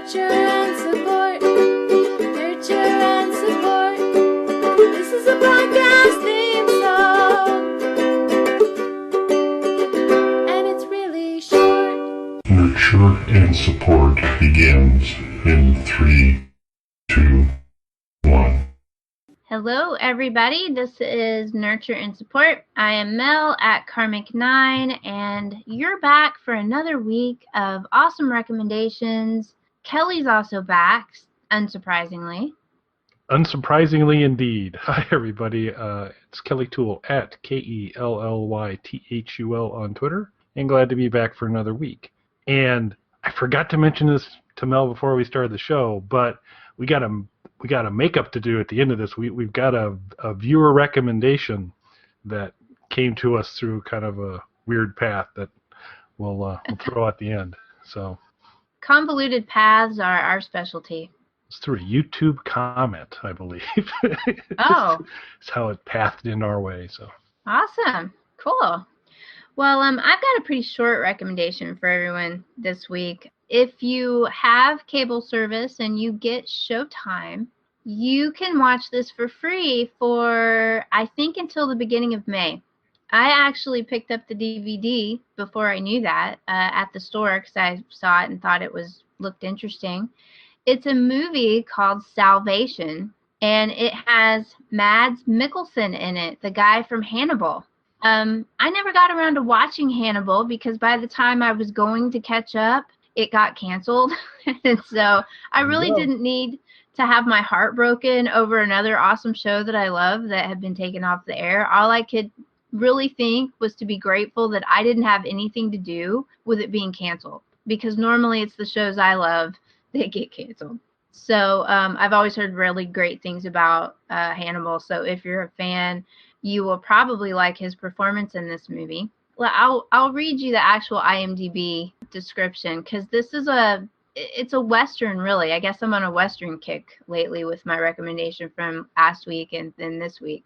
Nurture and support. Nurture and support. This is a podcast theme song. And it's really short. Nurture and support begins in 3, 2, 1. Hello, everybody. This is Nurture and Support. I am Mel at Karmic9, and you're back for another week of awesome recommendations. Kelly's also back, unsurprisingly. Unsurprisingly indeed. Hi, everybody. It's Kelly Toole at KELLYTHUL on Twitter, and glad to be back for another week. And I forgot to mention this to Mel before we started the show, but we got a makeup to do at the end of this. We've got a viewer recommendation that came to us through kind of a weird path that we'll throw at the end. So convoluted paths are our specialty. It's through a YouTube comment, I believe. Oh. It's how it pathed in our way. So Awesome. Cool. Well, I've got a pretty short recommendation for everyone this week. If you have cable service and you get Showtime, you can watch this for free for, I think, until the beginning of May. I actually picked up the DVD before I knew that at the store because I saw it and thought it looked interesting. It's a movie called Salvation, and it has Mads Mikkelsen in it, the guy from Hannibal. I never got around to watching Hannibal because by the time I was going to catch up, it got canceled. And so I really didn't need to have my heart broken over another awesome show that I love that had been taken off the air. All I could really think was to be grateful that I didn't have anything to do with it being canceled, because normally it's the shows I love that get canceled. So I've always heard really great things about Hannibal. So if you're a fan, you will probably like his performance in this movie. Well, I'll read you the actual IMDb description because it's a Western, really. I guess I'm on a Western kick lately with my recommendation from last week and then this week.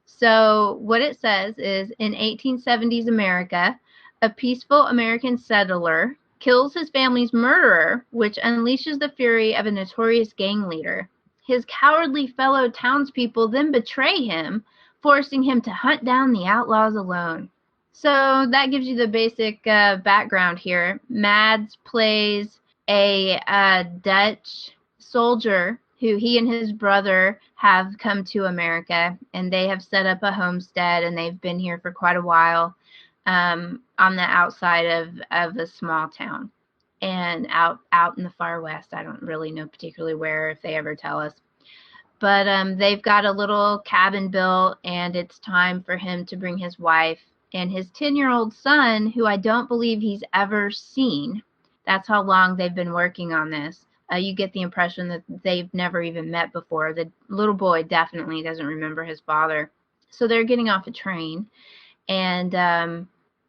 So what it says is, in 1870s America, a peaceful American settler kills his family's murderer, which unleashes the fury of a notorious gang leader. His cowardly fellow townspeople then betray him, forcing him to hunt down the outlaws alone. So that gives you the basic background here. Mads plays a Dutch soldier who he and his brother have come to America, and they have set up a homestead, and they've been here for quite a while on the outside of a small town and out in the far west. I don't really know particularly where, if they ever tell us. But they've got a little cabin built, and it's time for him to bring his wife and his 10-year-old son, who I don't believe he's ever seen. That's how long they've been working on this. You get the impression that they've never even met before. The little boy definitely doesn't remember his father. So they're getting off a train. And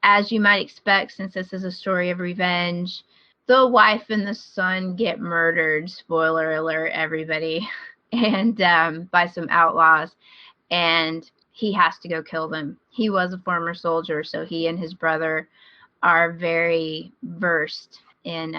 as you might expect, since this is a story of revenge, the wife and the son get murdered. Spoiler alert, everybody. And by some outlaws. And he has to go kill them. He was a former soldier, so he and his brother are very versed in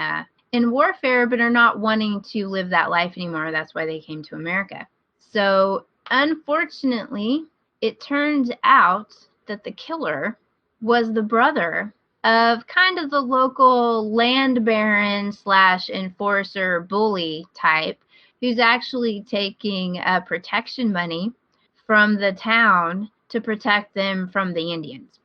warfare, but are not wanting to live that life anymore. That's why they came to America. So, unfortunately, it turns out that the killer was the brother of kind of the local land baron / enforcer bully type, who's actually taking protection money from the town to protect them from the Indians.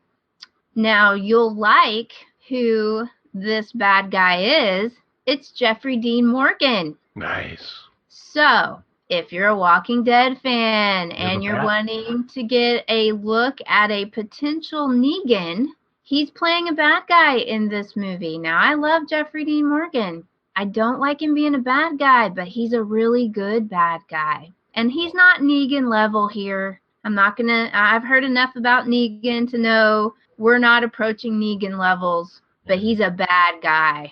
Now, you'll like who this bad guy is. It's Jeffrey Dean Morgan. nice. So, if you're a Walking Dead fan and you're wanting to get a look at a potential Negan, he's playing a bad guy in this movie. Now, I love Jeffrey Dean Morgan. I don't like him being a bad guy, but he's a really good bad guy. And he's not Negan level here. I've heard enough about Negan to know we're not approaching Negan levels, but he's a bad guy.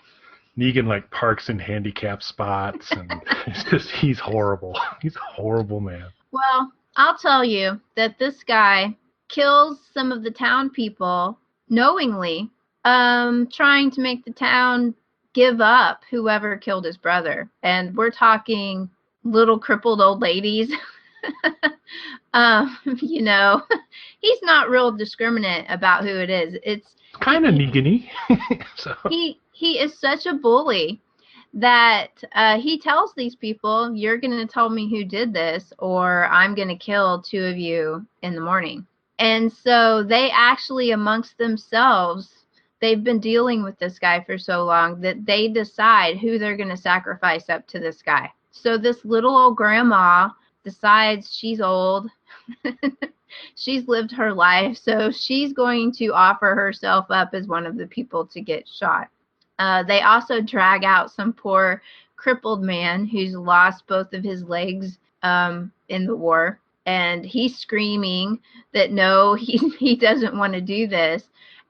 Negan like parks in handicap spots, and he's horrible. He's a horrible man. Well, I'll tell you that this guy kills some of the town people knowingly, trying to make the town give up whoever killed his brother. And we're talking little crippled old ladies. You know, he's not real discriminate about who it is. It's kind of Negan-y. So. He is such a bully that he tells these people, you're going to tell me who did this, or I'm going to kill two of you in the morning. And so they actually, amongst themselves, they've been dealing with this guy for so long that they decide who they're going to sacrifice up to this guy. So this little old grandma decides she's old. She's lived her life, so she's going to offer herself up as one of the people to get shot. They also drag out some poor crippled man who's lost both of his legs in the war, and he's screaming that no, he doesn't want to do this.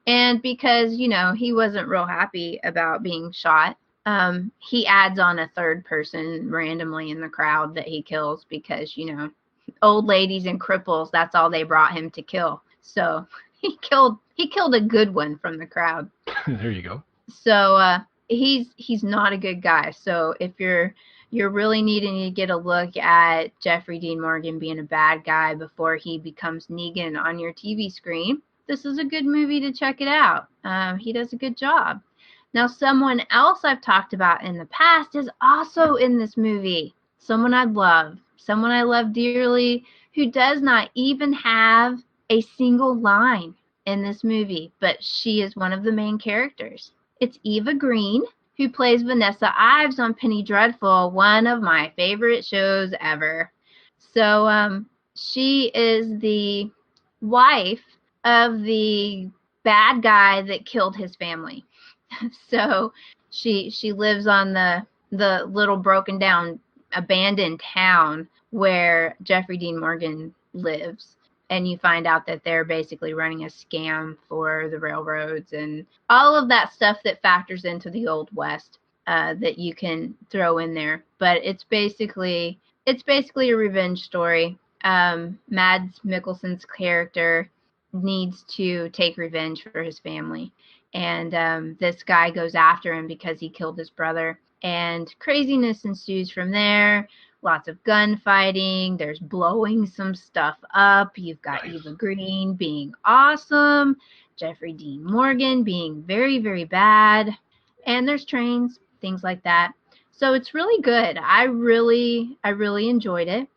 And because, you know, he wasn't real happy about being shot, he adds on a third person randomly in the crowd that he kills because, you know, old ladies and cripples, that's all they brought him to kill. So he killed a good one from the crowd. There you go. So he's not a good guy. So if you're really needing to get a look at Jeffrey Dean Morgan being a bad guy before he becomes Negan on your TV screen, this is a good movie to check it out. He does a good job. Now, someone else I've talked about in the past is also in this movie. Someone I love dearly, who does not even have a single line in this movie, but she is one of the main characters. It's Eva Green, who plays Vanessa Ives on Penny Dreadful, one of my favorite shows ever. So she is the wife of the bad guy that killed his family. So she lives on the little broken down abandoned town where Jeffrey Dean Morgan lives. And you find out that they're basically running a scam for the railroads and all of that stuff that factors into the Old West that you can throw in there. But it's basically a revenge story. Mads Mikkelsen's character needs to take revenge for his family. And this guy goes after him because he killed his brother. And craziness ensues from there. Lots of gunfighting. There's blowing some stuff up. You've got Nice. Eva Green being awesome. Jeffrey Dean Morgan being very, very bad. And there's trains, things like that. So it's really good. I really enjoyed it.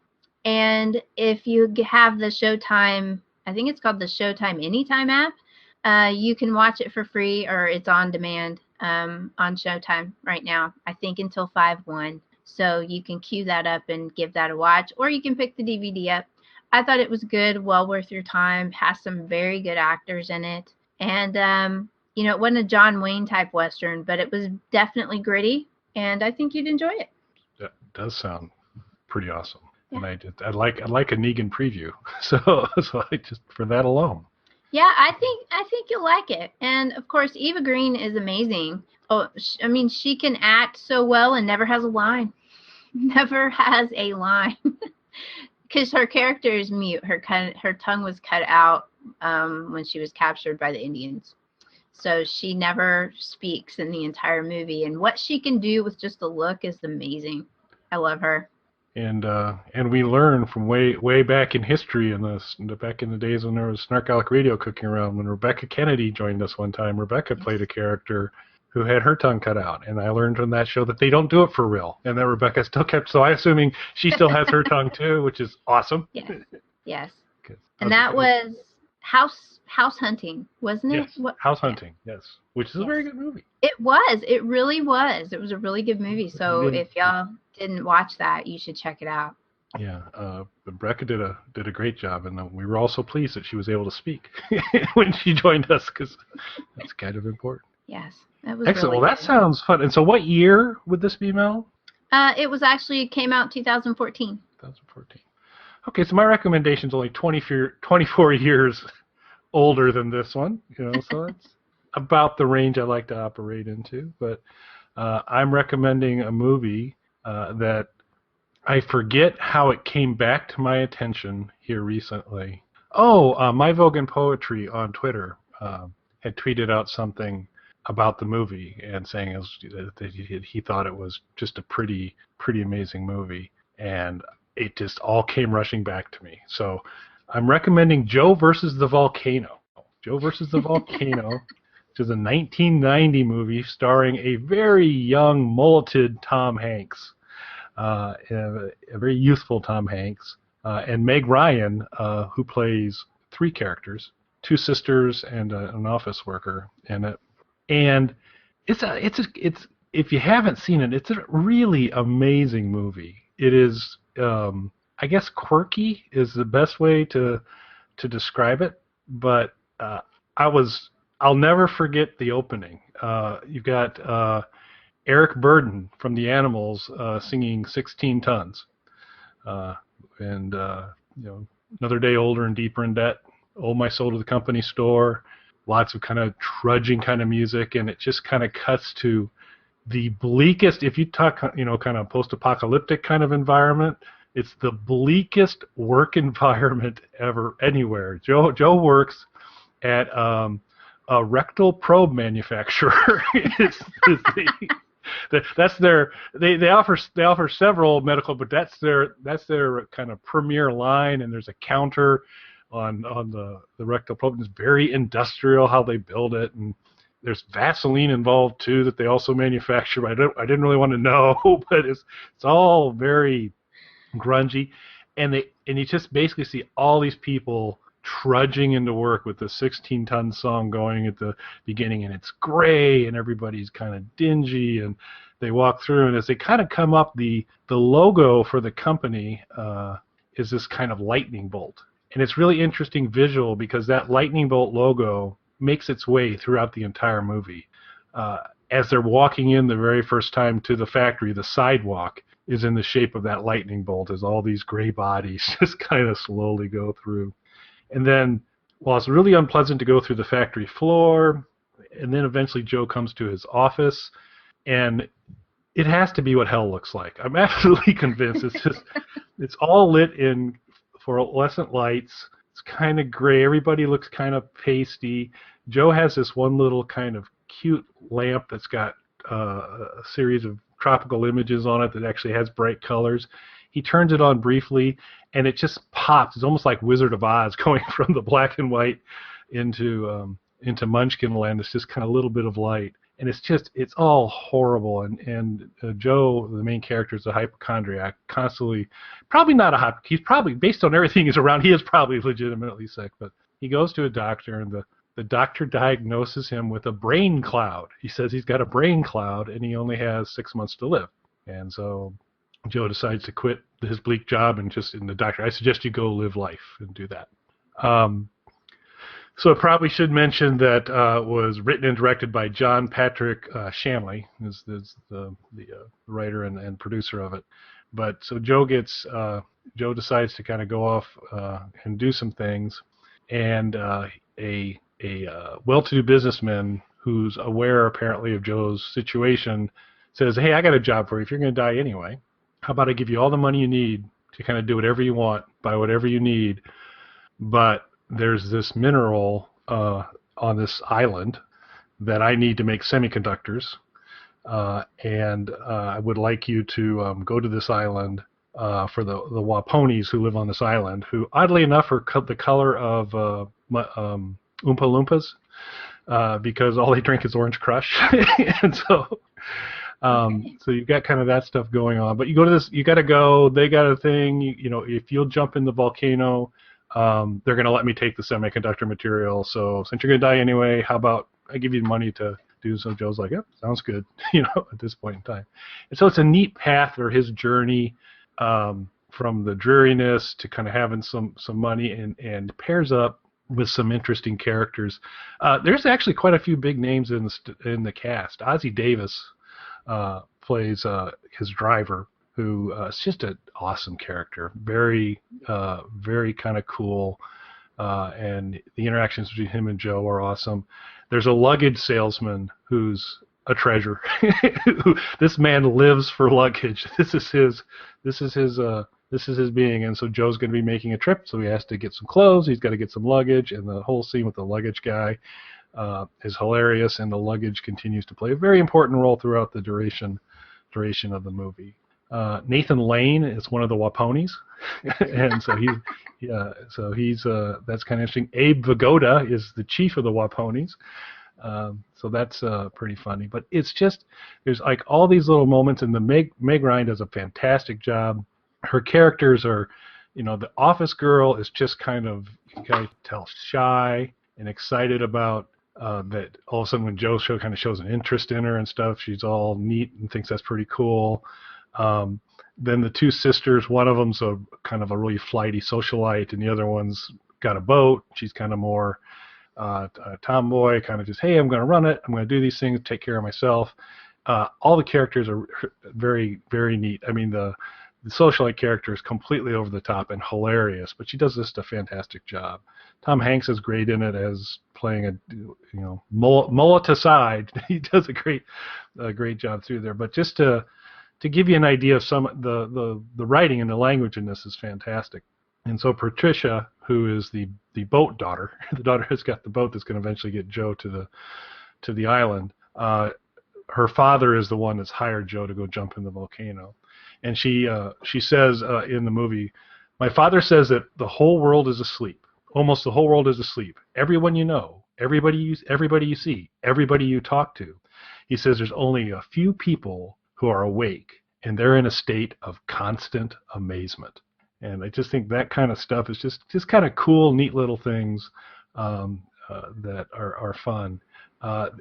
And if you have the Showtime, I think it's called the Showtime Anytime app, you can watch it for free, or it's on demand on Showtime right now, I think until 5/1. So you can queue that up and give that a watch, or you can pick the DVD up. I thought it was good, well worth your time, has some very good actors in it. And, you know, it wasn't a John Wayne type Western, but it was definitely gritty, and I think you'd enjoy it. That does sound pretty awesome. Yeah. And I like a Negan preview. So I just, for that alone. Yeah, I think you'll like it. And of course, Eva Green is amazing. Oh, I mean, she can act so well and never has a line. Never has a line. Because her character is mute. Her tongue was cut out when she was captured by the Indians. So she never speaks in the entire movie. And what she can do with just a look is amazing. I love her. And we learn from way back in history, back in the days when there was Snarkalic Radio cooking around, when Rebecca Kennedy joined us one time. Rebecca played a character who had her tongue cut out, and I learned from that show that they don't do it for real, and that Rebecca still kept. So I'm assuming she still has her tongue too, which is awesome. Yes. And that was House Hunting, wasn't it? Yes. House Hunting, yes, which is a very good movie. It was. It really was. It was a really good movie. So if y'all didn't watch that, you should check it out. Yeah, Rebecca did a great job, and we were also pleased that she was able to speak when she joined us, because that's kind of important. Yes, that was excellent. Really well, that good. sounds fun. And so, what year would this be, Mel? It came out 2014. 2014. Okay, so my recommendation is only 24 years older than this one, so it's about the range I like to operate into. But I'm recommending a movie that I forget how it came back to my attention here recently. My Vogue and Poetry on Twitter had tweeted out something about the movie and saying that he thought it was just a pretty amazing movie, and it just all came rushing back to me. So I'm recommending Joe versus the Volcano. Joe versus the Volcano, which is a 1990 movie starring a very young, mulleted Tom Hanks, a very youthful Tom Hanks, and Meg Ryan, who plays three characters, two sisters and an office worker, and it's if you haven't seen it, it's a really amazing movie. It is, I guess, quirky is the best way to describe it, but I'll never forget the opening. You've got Eric Burden from the Animals singing 16 Tons, and Another Day Older and Deeper in Debt, Owe My Soul to the Company Store, lots of kind of trudging kind of music, and it just kind of cuts to the bleakest, if you talk, kind of post-apocalyptic kind of environment, it's the bleakest work environment ever anywhere. Joe works at a rectal probe manufacturer. They offer several medical, but that's their kind of premier line, and there's a counter on the rectal probe. It's very industrial how they build it, and there's Vaseline involved too that they also manufacture. But I didn't really want to know, but it's all very grungy, and you just basically see all these people trudging into work with the 16-ton song going at the beginning, and it's gray, and everybody's kind of dingy, and they walk through, and as they kind of come up, the logo for the company is this kind of lightning bolt. And it's really interesting visual because that lightning bolt logo makes its way throughout the entire movie. As they're walking in the very first time to the factory, the sidewalk is in the shape of that lightning bolt as all these gray bodies just kind of slowly go through. And then, while it's really unpleasant to go through the factory floor, and then eventually Joe comes to his office, and it has to be what hell looks like. I'm absolutely convinced. It's all lit in fluorescent lights. It's kind of gray. Everybody looks kind of pasty. Joe has this one little kind of cute lamp that's got a series of tropical images on it that actually has bright colors. He turns it on briefly, and it just pops. It's almost like Wizard of Oz going from the black and white into Munchkin Land. It's just kind of a little bit of light. And it's all horrible. And Joe, the main character, is a hypochondriac, constantly, probably not he's probably, based on everything he's around, he is probably legitimately sick. But he goes to a doctor, and the doctor diagnoses him with a brain cloud. He says he's got a brain cloud, and he only has 6 months to live. And so Joe decides to quit his bleak job, and the doctor, I suggest you go live life and do that. So I probably should mention that was written and directed by John Patrick Shanley, is the writer and producer of it. But so Joe decides to kind of go off and do some things, and a well-to-do businessman who's aware apparently of Joe's situation says, "Hey, I got a job for you. If you're going to die anyway, how about I give you all the money you need to kind of do whatever you want, buy whatever you need, but there's this mineral on this island that I need to make semiconductors, and I would like you to go to this island for the Waponis who live on this island, who oddly enough are the color of Oompa Loompas, because all they drink is Orange Crush." And so you've got kind of that stuff going on. But you go to this, you got to go, they got a thing, if you'll jump in the volcano, they're going to let me take the semiconductor material. So since you're going to die anyway, how about I give you money to do so? Joe's like, yep, sounds good, at this point in time. And so it's a neat path for his journey from the dreariness to kind of having some money, and pairs up with some interesting characters. There's actually quite a few big names in the cast. Ozzie Davis plays his driver, who is just an awesome character, very kind of cool, and the interactions between him and Joe are awesome. There's a luggage salesman who's a treasure. This man lives for luggage. This is his being, and so Joe's going to be making a trip, so he has to get some clothes. He's got to get some luggage, and the whole scene with the luggage guy is hilarious, and the luggage continues to play a very important role throughout the duration of the movie. Nathan Lane is one of the Waponis, and so he's that's kind of interesting. Abe Vigoda is the chief of the Waponis, so that's pretty funny. But it's just there's like all these little moments, and the Meg Ryan does a fantastic job. Her characters are, the office girl is just kind of, you can tell, shy and excited about that. All of a sudden, when Joe kind of shows an interest in her and stuff, she's all neat and thinks that's pretty cool. Then the two sisters, one of them's a kind of a really flighty socialite, and the other one's got a boat. She's kind of more a tomboy, kind of just, hey, I'm going to run it. I'm going to do these things, take care of myself. All the characters are very, very neat. I mean, the socialite character is completely over the top and hilarious, but she does just a fantastic job. Tom Hanks is great in it as playing a, mullet aside. He does a great job through there. But just to give you an idea of some the writing and the language in this is fantastic. And so Patricia, who is the boat daughter, the daughter who's got the boat that's going to eventually get Joe to the island, her father is the one that's hired Joe to go jump in the volcano. And she says in the movie, my father says that the whole world is asleep. Almost the whole world is asleep. Everyone you know, everybody you see, everybody you talk to. He says there's only a few people who are awake, and they're in a state of constant amazement. And I just think that kind of stuff is just kind of cool, neat little things that are fun.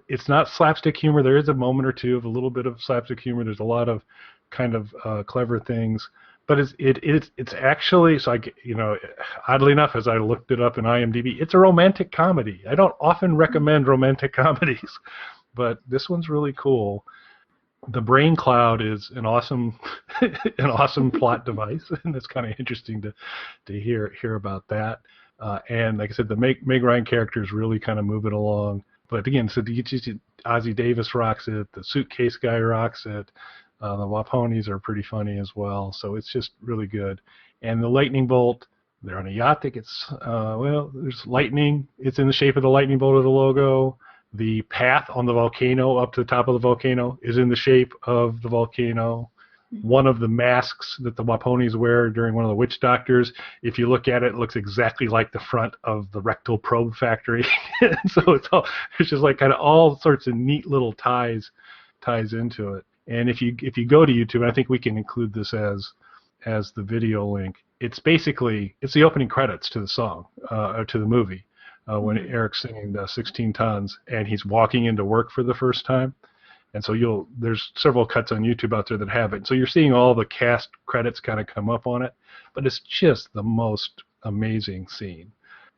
It's not slapstick humor. There is a moment or two of a little bit of slapstick humor. There's a lot of kind of clever things, but it's actually, so oddly enough, as I looked it up in IMDb, it's a romantic comedy. I don't often recommend romantic comedies, but this one's really cool. The brain cloud is an awesome plot device, and it's kind of interesting to hear about that. And like I said, the Meg Ryan character is really kind of moving along. But again, so Ozzie Davis rocks it. The suitcase guy rocks it. The Waponis are pretty funny as well. So it's just really good. And the lightning bolt, they're on a yacht that gets, there's lightning. It's in the shape of the lightning bolt of the logo. The path on the volcano up to the top of the volcano is in the shape of the volcano. One of the masks that the Waponis wear during one of the witch doctors, if you look at it, it looks exactly like the front of the rectal probe factory. So it's just like kind of all sorts of neat little ties into it. And if you go to YouTube, and I think we can include this as the video link, it's the opening credits to the song, or to the movie. When Eric's singing 16 Tons, and he's walking into work for the first time. And so there's several cuts on YouTube out there that have it. So you're seeing all the cast credits kind of come up on it, but it's just the most amazing scene.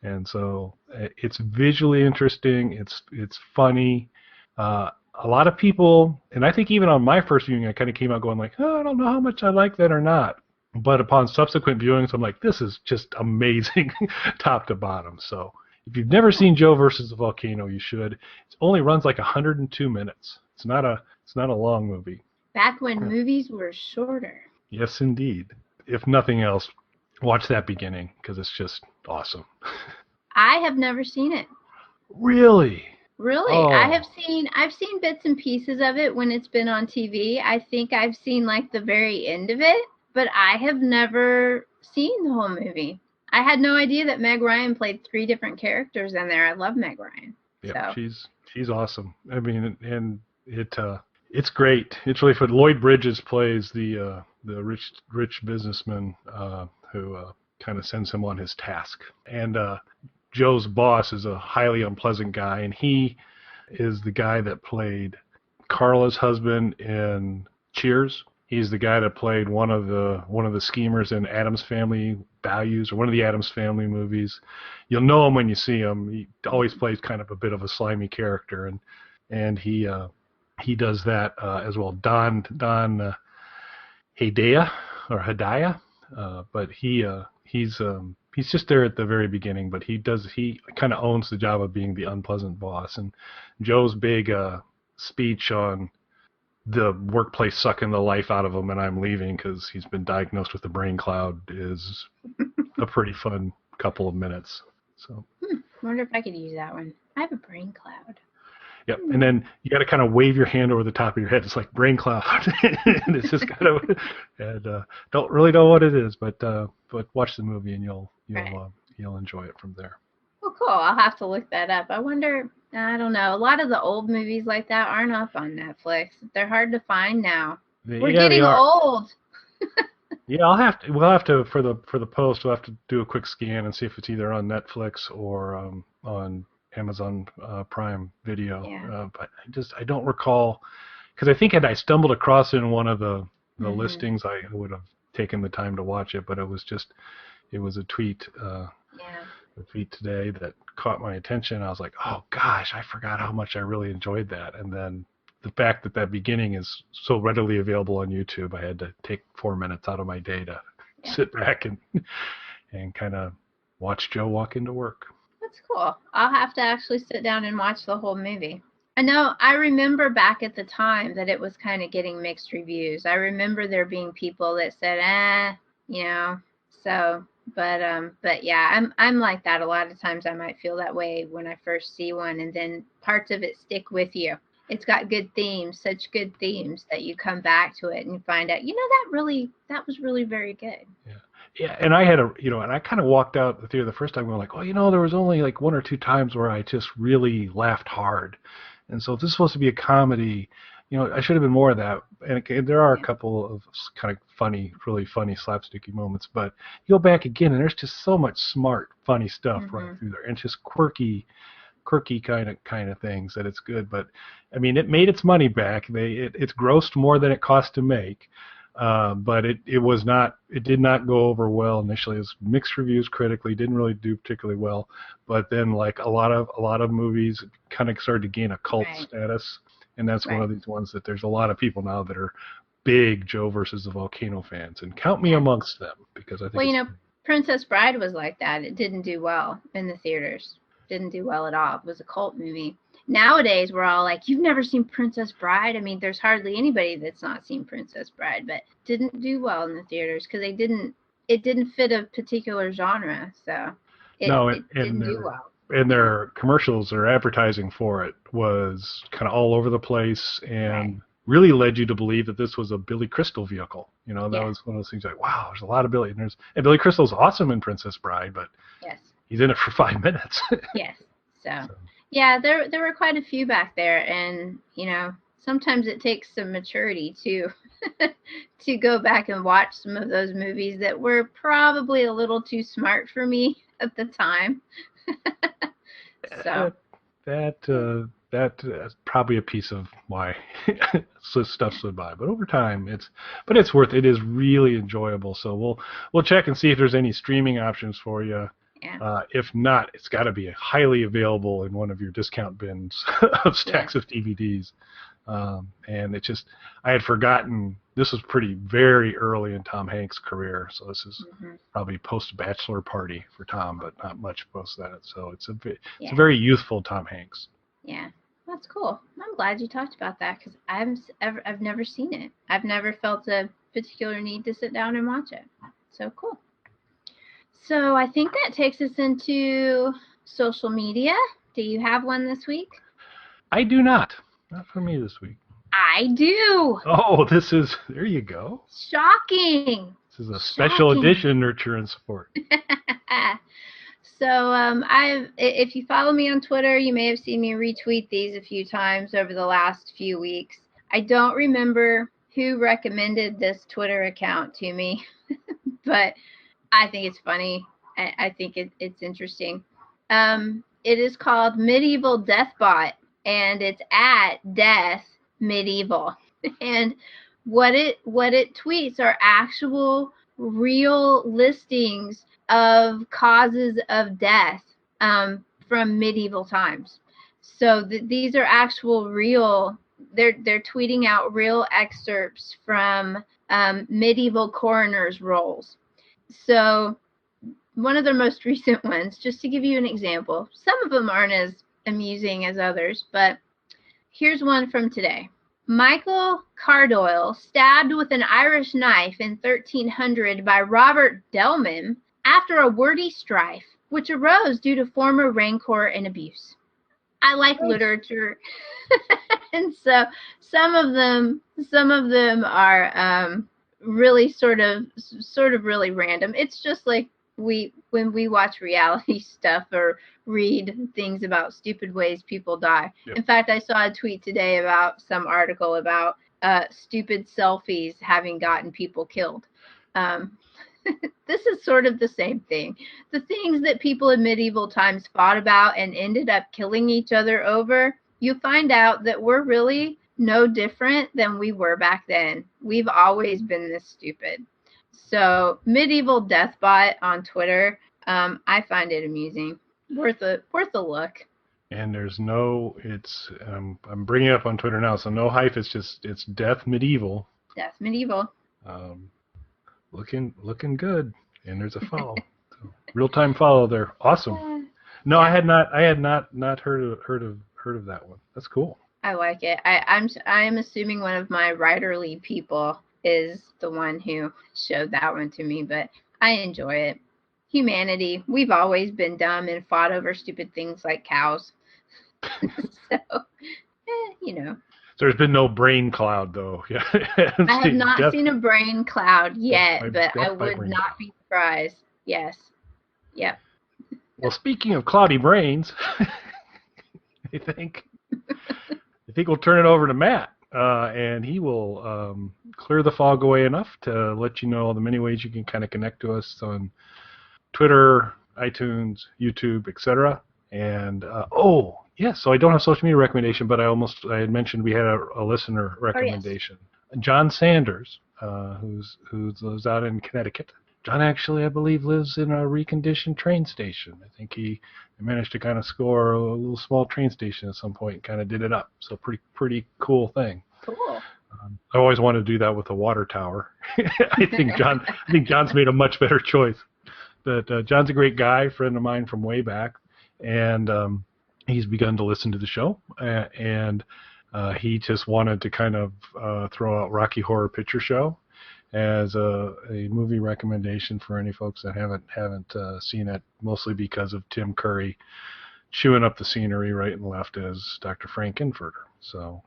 And so it's visually interesting. It's funny. A lot of people, and I think even on my first viewing, I kind of came out going like, oh, I don't know how much I like that or not. But upon subsequent viewings, I'm like, this is just amazing top to bottom. So if you've never seen Joe versus the Volcano, you should. It only runs like 102 minutes. It's not a long movie. Back when movies were shorter. Yes, indeed. If nothing else, watch that beginning because it's just awesome. I have never seen it. Really? Really? Oh. I've seen bits and pieces of it when it's been on TV. I think I've seen like the very end of it, but I have never seen the whole movie. I had no idea that Meg Ryan played 3 different characters in there. I love Meg Ryan. Yeah, so. she's awesome. I mean, and it's great. It's really fun. Lloyd Bridges plays the rich businessman who kind of sends him on his task. And Joe's boss is a highly unpleasant guy, and he is the guy that played Carla's husband in Cheers. He's the guy that played one of the schemers in Addams Family Values, or one of the Addams Family movies. You'll know him when you see him. He always plays kind of a bit of a slimy character, and he does that as well. Don Hedaya, but he's just there at the very beginning. But he kind of owns the job of being the unpleasant boss. And Joe's big speech on the workplace sucking the life out of him and I'm leaving because he's been diagnosed with the brain cloud is a pretty fun couple of minutes. So Wonder if I could use that one. I have a brain cloud. Yep. And then you got to kind of wave your hand over the top of your head. It's like brain cloud. And it's just kind of, and don't really know what it is, but watch the movie and you'll enjoy it from there. Well, cool. I'll have to look that up. I wonder, I don't know. A lot of the old movies like that aren't up on Netflix. They're hard to find now. We're getting old. Yeah, we'll have to for the post. We'll have to do a quick scan and see if it's either on Netflix or on Amazon Prime Video. Yeah. But I don't recall, because I think had I stumbled across it in one of the listings, I would have taken the time to watch it. But it was a tweet. A tweet today that caught my attention. I was like, oh gosh, I forgot how much I really enjoyed that. And then the fact that beginning is so readily available on YouTube, I had to take 4 minutes out of my day to sit back and kind of watch Joe walk into work. That's cool. I'll have to actually sit down and watch the whole movie. I remember back at the time that it was kind of getting mixed reviews. I remember there being people that said, so, but yeah, I'm like that. A lot of times I might feel that way when I first see one, and then parts of it stick with you. It's got good themes, such good themes that you come back to it and you find out, that was really very good. Yeah, and I had and I kind of walked out the theater the first time going like, there was only like 1 or 2 times where I just really laughed hard. And so if this is supposed to be a comedy, I should have been more of that. And there are a couple of kind of funny, really funny slapsticky moments, but you go back again and there's just so much smart, funny stuff running through there, and just quirky kind of things that it's good. But I mean, it made its money back. It's grossed more than it cost to make. But it did not go over well initially. It was mixed reviews critically, didn't really do particularly well. But then like a lot of movies kind of started to gain a cult status, and that's one of these ones that there's a lot of people now that are big Joe versus the Volcano fans, and count me amongst them, because I think Princess Bride was like that. It didn't do well in the theaters. Didn't do well at all. It was a cult movie. Nowadays, we're all like, you've never seen Princess Bride? I mean, there's hardly anybody that's not seen Princess Bride, but didn't do well in the theaters because it didn't fit a particular genre, so it didn't do well. And their commercials, their advertising for it was kind of all over the place, and really led you to believe that this was a Billy Crystal vehicle. That was one of those things like, wow, there's a lot of Billy. And Billy Crystal's awesome in Princess Bride, but he's in it for 5 minutes. Yes. So. Yeah, there were quite a few back there, and sometimes it takes some maturity to go back and watch some of those movies that were probably a little too smart for me at the time. So that's probably a piece of why stuff slid by. But over time, it's worth it. It is really enjoyable. So we'll check and see if there's any streaming options for you. Yeah. If not, it's got to be highly available in one of your discount bins of stacks of DVDs. And I had forgotten, this was very early in Tom Hanks' career. So this is probably post-Bachelor Party for Tom, but not much post that. So it's a very youthful Tom Hanks. Yeah, that's cool. I'm glad you talked about that, because I've never seen it. I've never felt a particular need to sit down and watch it. So cool. So I think that takes us into social media. Do you have one this week? I do not. Not for me this week. I do. Oh, there you go. Shocking. This is a special edition, Nurture and Support. So if you follow me on Twitter, you may have seen me retweet these a few times over the last few weeks. I don't remember who recommended this Twitter account to me, but I think it's funny. I think it's interesting. It is called Medieval Deathbot, and it's at Death Medieval. And what it tweets are actual real listings of causes of death from medieval times. So these are actual real. They're tweeting out real excerpts from medieval coroners' rolls. So one of the most recent ones, just to give you an example, some of them aren't as amusing as others, but here's one from today. Michael Cardoyle stabbed with an Irish knife in 1300 by Robert Delman after a wordy strife, which arose due to former rancor and abuse. I like literature, and so some of them are really sort of really random. It's just like when we watch reality stuff or read things about stupid ways people die. Yep. In fact, I saw a tweet today about some article about stupid selfies having gotten people killed. This is sort of the same thing. The things that people in medieval times fought about and ended up killing each other over, you find out that we're really no different than we were back then. We've always been this stupid. So medieval deathbot on Twitter, I find it amusing. Worth a look. And there's no, I'm bringing it up on Twitter now, so no hype. It's Death Medieval. Death Medieval. Looking good, and there's a follow. So, real-time follow there. Awesome. No, I had not heard of that one. That's cool. I like it. I'm assuming one of my writerly people is the one who showed that one to me, but I enjoy it. Humanity, we've always been dumb and fought over stupid things like cows. So, you know. So there's been no brain cloud, though. Yeah, I have not seen a brain cloud yet, but I would not be surprised. Yes. Yep. Well, speaking of cloudy brains, I think we'll turn it over to Matt, and he will clear the fog away enough to let you know the many ways you can kind of connect to us on Twitter, iTunes, YouTube, etc. And yes, so I don't have social media recommendation, but I had mentioned we had a listener recommendation. Oh, yes. John Sanders, who lives out in Connecticut. John actually, I believe, lives in a reconditioned train station. I think he managed to kind of score a little small train station at some point and kind of did it up. So pretty cool thing. Cool. I always wanted to do that with a water tower. I think John's made a much better choice. But John's a great guy, friend of mine from way back, and he's begun to listen to the show, and he just wanted to kind of throw out Rocky Horror Picture Show as a movie recommendation for any folks that haven't seen it, mostly because of Tim Curry chewing up the scenery right and left as Dr. Frankenfurter. So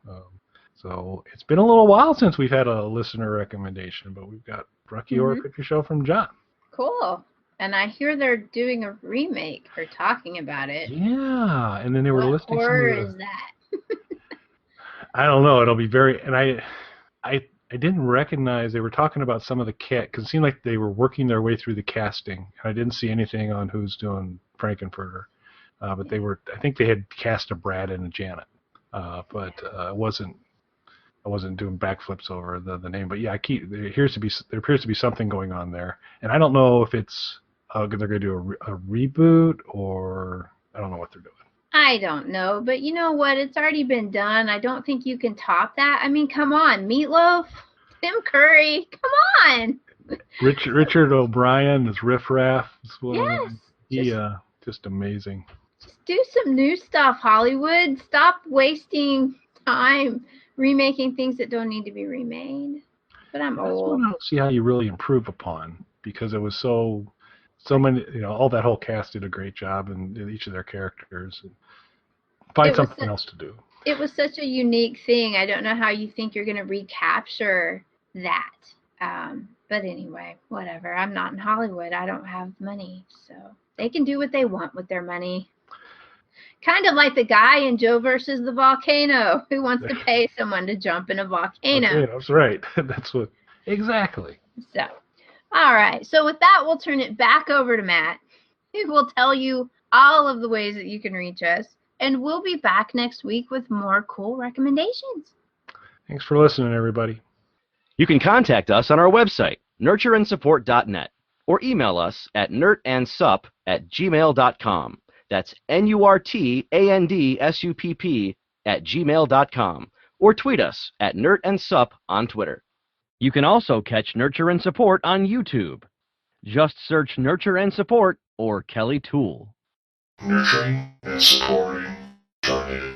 it's been a little while since we've had a listener recommendation, but we've got Rocky Horror Picture Show from John. Cool. And I hear they're doing a remake or talking about it. Yeah, and then they were listing some horror is that? I don't know. It'll be very, and I didn't recognize they were talking about some of the because it seemed like they were working their way through the casting. And I didn't see anything on who's doing Frankenfurter, but they were. I think they had cast a Brad and a Janet, but I wasn't doing backflips over the name. But yeah, there appears to be something going on there, and I don't know if it's they're going to do a reboot or I don't know what they're doing. I don't know, but you know what? It's already been done. I don't think you can top that. I mean, come on, Meatloaf, Tim Curry, come on. Richard O'Brien is Riff Raff. Yes. Just amazing. Just do some new stuff, Hollywood. Stop wasting time remaking things that don't need to be remade. But I'm old. I don't see how you really improve upon, because it was so many, all that whole cast did a great job in each of their characters. Find something else to do. It was such a unique thing. I don't know how you think you're going to recapture that. But anyway, whatever. I'm not in Hollywood. I don't have money, so they can do what they want with their money. Kind of like the guy in Joe versus the Volcano who wants to pay someone to jump in a volcano. Okay, that's right. That's what exactly. So, all right. So with that, we'll turn it back over to Matt, who will tell you all of the ways that you can reach us, and we'll be back next week with more cool recommendations. Thanks for listening, everybody. You can contact us on our website, nurtureandsupport.net, or email us at nurtandsupp@gmail.com. That's NURTANDSUPP@gmail.com, or tweet us at nurtandsupp on Twitter. You can also catch Nurture and Support on YouTube. Just search Nurture and Support or Kelly Toole. Nurturing and supporting. Try it.